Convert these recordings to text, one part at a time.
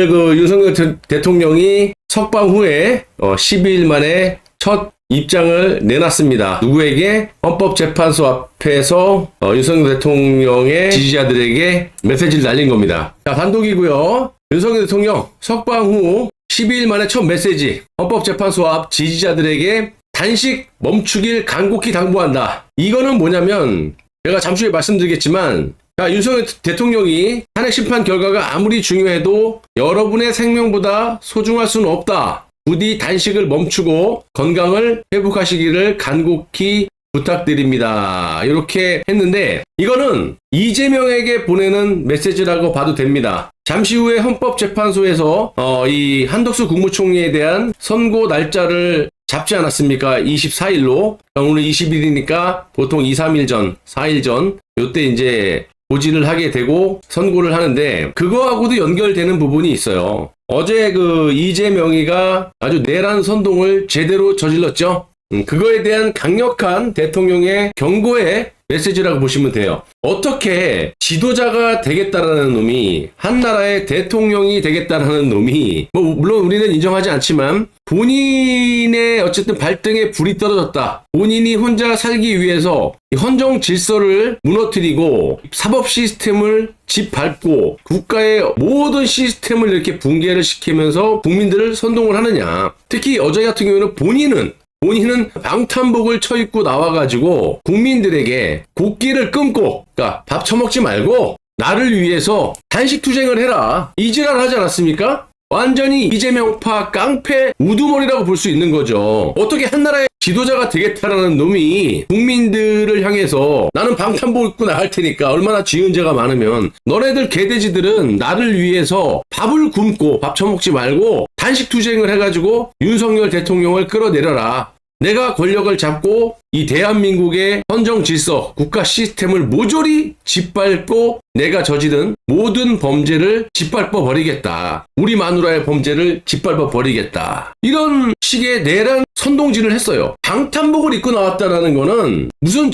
그 윤석열 대통령이 석방 후에 12일 만에 첫 입장을 내놨습니다. 누구에게? 헌법재판소 앞에서 윤석열 대통령의 지지자들에게 메시지를 날린 겁니다. 자, 단독이고요. 윤석열 대통령 석방 후 12일 만에 첫 메시지. 헌법재판소 앞 지지자들에게 단식 멈추길 간곡히 당부한다. 이거는 뭐냐면 제가 잠시 후에 말씀드리겠지만 윤석열 대통령이 탄핵 심판 결과가 아무리 중요해도 여러분의 생명보다 소중할 수는 없다. 부디 단식을 멈추고 건강을 회복하시기를 간곡히 부탁드립니다. 이렇게 했는데 이거는 이재명에게 보내는 메시지라고 봐도 됩니다. 잠시 후에 헌법재판소에서 이 한덕수 국무총리에 대한 선고 날짜를 잡지 않았습니까? 24일로. 오늘 20일이니까 보통 2, 3일 전, 4일 전 요때 이제 고지를 하게 되고 선고를 하는데 그거하고도 연결되는 부분이 있어요. 어제 그 이재명이가 아주 내란 선동을 제대로 저질렀죠. 그거에 대한 강력한 대통령의 경고의 메시지라고 보시면 돼요. 어떻게 지도자가 되겠다라는 놈이 한 나라의 대통령이 되겠다라는 놈이 물론 우리는 인정하지 않지만 본인의 어쨌든 발등에 불이 떨어졌다. 본인이 혼자 살기 위해서 헌정 질서를 무너뜨리고 사법 시스템을 짓밟고 국가의 모든 시스템을 이렇게 붕괴를 시키면서 국민들을 선동을 하느냐. 특히 어제 같은 경우에는 본인은 방탄복을 쳐입고 나와가지고 국민들에게 곡기를 끊고 그러니까 밥 처먹지 말고 나를 위해서 단식투쟁을 해라. 이 지랄 하지 않았습니까? 완전히 이재명파 깡패 우두머리라고 볼 수 있는 거죠. 어떻게 한 나라의 지도자가 되겠다라는 놈이 국민들을 향해서 나는 방탄복 입고 나갈 테니까 얼마나 지은 죄가 많으면 너네들 개돼지들은 나를 위해서 밥을 굶고 밥 처먹지 말고 단식투쟁을 해가지고 윤석열 대통령을 끌어내려라. 내가 권력을 잡고 이 대한민국의 헌정 질서, 국가 시스템을 모조리 짓밟고 내가 저지른 모든 범죄를 짓밟아 버리겠다. 우리 마누라의 범죄를 짓밟아 버리겠다. 이런 식의 내란 선동질을 했어요. 방탄복을 입고 나왔다라는 거는 무슨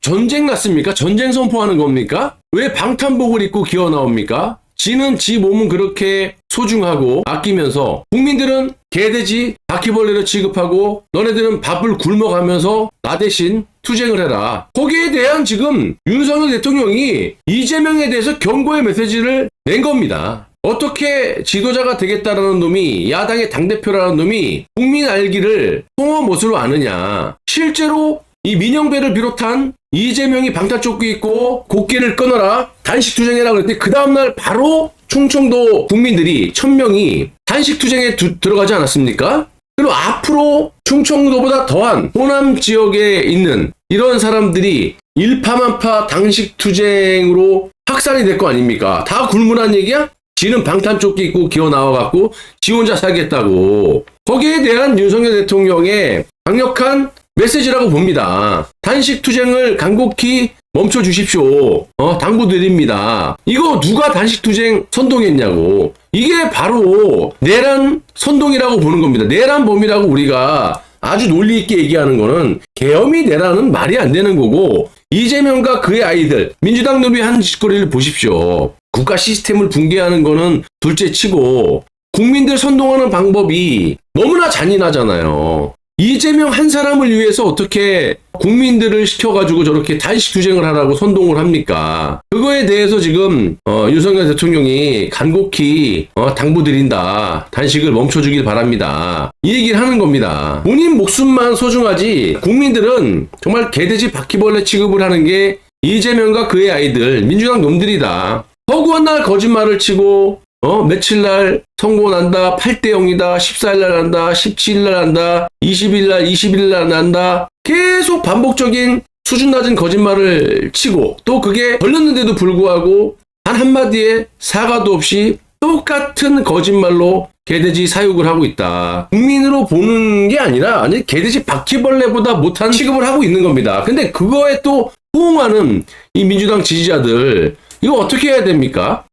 전쟁 났습니까? 전쟁 선포하는 겁니까? 왜 방탄복을 입고 기어 나옵니까? 지는 지 몸은 그렇게 소중하고 아끼면서 국민들은 개돼지, 바퀴벌레를 취급하고 너네들은 밥을 굶어가면서 나 대신 투쟁을 해라. 거기에 대한 지금 윤석열 대통령이 이재명에 대해서 경고의 메시지를 낸 겁니다. 어떻게 지도자가 되겠다라는 놈이 야당의 당대표라는 놈이 국민 알기를 송어 못으로 아느냐. 실제로 이 민영배를 비롯한 이재명이 방탄조끼 입고 곡기를 끊어라 단식투쟁해라 그랬더니 그 다음날 바로 충청도 국민들이 1000명이 단식투쟁에 들어가지 않았습니까? 그리고 앞으로 충청도보다 더한 호남 지역에 있는 이런 사람들이 일파만파 단식투쟁으로 확산이 될 거 아닙니까? 다 굶으란 얘기야? 지는 방탄조끼 입고 기어 나와갖고 지 혼자 살겠다고. 거기에 대한 윤석열 대통령의 강력한 메시지라고 봅니다. 단식투쟁을 간곡히 멈춰주십시오. 당부드립니다. 이거 누가 단식투쟁 선동했냐고. 이게 바로 내란 선동이라고 보는 겁니다. 내란범이라고 우리가 아주 논리 있게 얘기하는 거는 계엄이 내란은 말이 안 되는 거고 이재명과 그의 아이들 민주당 놈이 한 짓거리를 보십시오. 국가 시스템을 붕괴하는 거는 둘째치고 국민들 선동하는 방법이 너무나 잔인하잖아요. 이재명 한 사람을 위해서 어떻게 국민들을 시켜가지고 저렇게 단식투쟁을 하라고 선동을 합니까? 그거에 대해서 지금 윤석열 대통령이 간곡히 당부드린다. 단식을 멈춰주길 바랍니다. 이 얘기를 하는 겁니다. 본인 목숨만 소중하지 국민들은 정말 개돼지 바퀴벌레 취급을 하는 게 이재명과 그의 아이들 민주당 놈들이다. 허구한 날 거짓말을 치고 며칠 날 선고 난다, 8대 0이다, 14일 날 난다, 17일 날 난다, 20일 날, 21일 날 난다. 계속 반복적인 수준 낮은 거짓말을 치고 또 그게 걸렸는데도 불구하고 단 한마디의 사과도 없이 똑같은 거짓말로 개돼지 사육을 하고 있다. 국민으로 보는 게 아니라 아니 개돼지 바퀴벌레보다 못한 취급을 하고 있는 겁니다. 근데 그거에 또 호응하는 이 민주당 지지자들 이거 어떻게 해야 됩니까?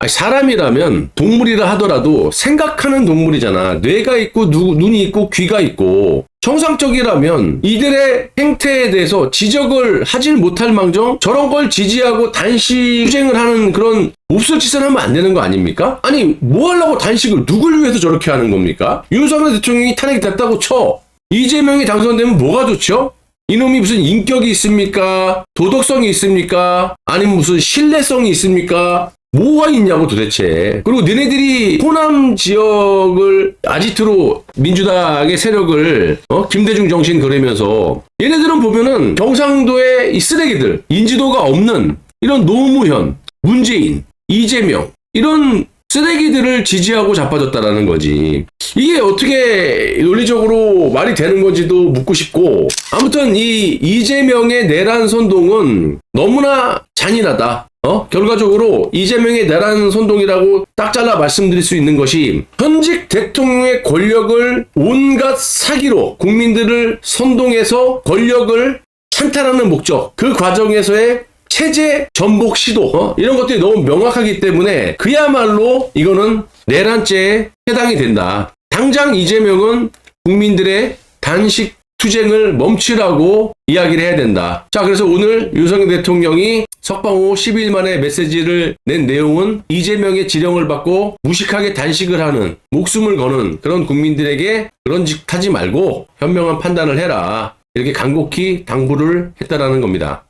사람이라면 동물이라 하더라도 생각하는 동물이잖아. 뇌가 있고 눈이 있고 귀가 있고 정상적이라면 이들의 행태에 대해서 지적을 하질 못할 망정 저런 걸 지지하고 단식 투쟁을 하는 그런 몹쓸 짓을 하면 안 되는 거 아닙니까? 아니 뭐 하려고 단식을 누굴 위해서 저렇게 하는 겁니까? 윤석열 대통령이 탄핵이 됐다고 쳐. 이재명이 당선되면 뭐가 좋죠? 이놈이 무슨 인격이 있습니까? 도덕성이 있습니까? 아니면 무슨 신뢰성이 있습니까? 뭐가 있냐고 도대체. 그리고 너네들이 호남 지역을 아지트로 민주당의 세력을 김대중 정신 그리면서 얘네들은 보면은 경상도의 이 쓰레기들, 인지도가 없는 이런 노무현, 문재인, 이재명 이런 쓰레기들을 지지하고 자빠졌다라는 거지. 이게 어떻게 논리적으로 말이 되는 건지도 묻고 싶고, 아무튼 이 이재명의 내란 선동은 너무나 잔인하다. 결과적으로 이재명의 내란 선동이라고 딱 잘라 말씀드릴 수 있는 것이 현직 대통령의 권력을 온갖 사기로 국민들을 선동해서 권력을 찬탈하는 목적, 그 과정에서의 체제 전복 시도 이런 것들이 너무 명확하기 때문에 그야말로 이거는 내란죄에 해당이 된다. 당장 이재명은 국민들의 단식 투쟁을 멈추라고 이야기를 해야 된다. 자, 그래서 오늘 윤석열 대통령이 석방 후 10일 만에 메시지를 낸 내용은 이재명의 지령을 받고 무식하게 단식을 하는, 목숨을 거는 그런 국민들에게 그런 짓 하지 말고 현명한 판단을 해라. 이렇게 간곡히 당부를 했다라는 겁니다.